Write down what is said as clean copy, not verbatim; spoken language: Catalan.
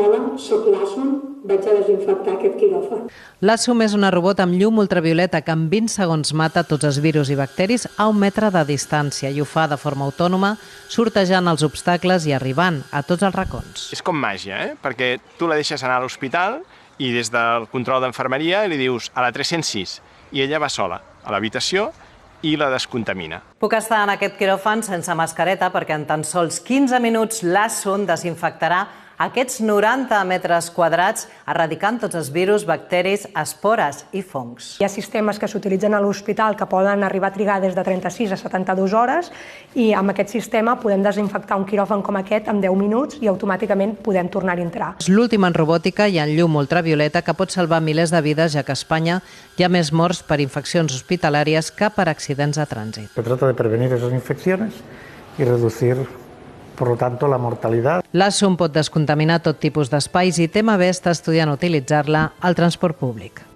Hola, soc l'Assun, vaig a desinfectar aquest quiròfan. L'Assum és una robot amb llum ultravioleta que en 20 segons mata tots els virus i bacteris a 1 metre de distància i ho fa de forma autònoma, sortejant els obstacles i arribant a tots els racons. És com màgia, perquè tu la deixes anar a l'hospital i des del control d'enfermeria li dius a la 306 i ella va sola a l'habitació i la descontamina. Puc estar en aquest quiròfan sense mascareta perquè en tan sols 15 minuts l'Assum desinfectarà aquests 90 metres quadrats, erradicant tots els virus, bacteris, espores i fongs. Hi ha sistemes que s'utilitzen a l'hospital que poden arribar a trigar des de 36 a 72 hores i amb aquest sistema podem desinfectar un quiròfan com aquest en 10 minuts i automàticament podem tornar a entrar. És l'últim en robòtica i en llum ultravioleta que pot salvar milers de vides, ja que a Espanya hi ha més morts per infeccions hospitalàries que per accidents de trànsit. Se trata de prevenir esas infecciones y reducir, por lo tanto, la mortalidad. L'Assum pot descontaminar tot tipus d'espais i TMB està estudiant utilitzar-la al transport públic.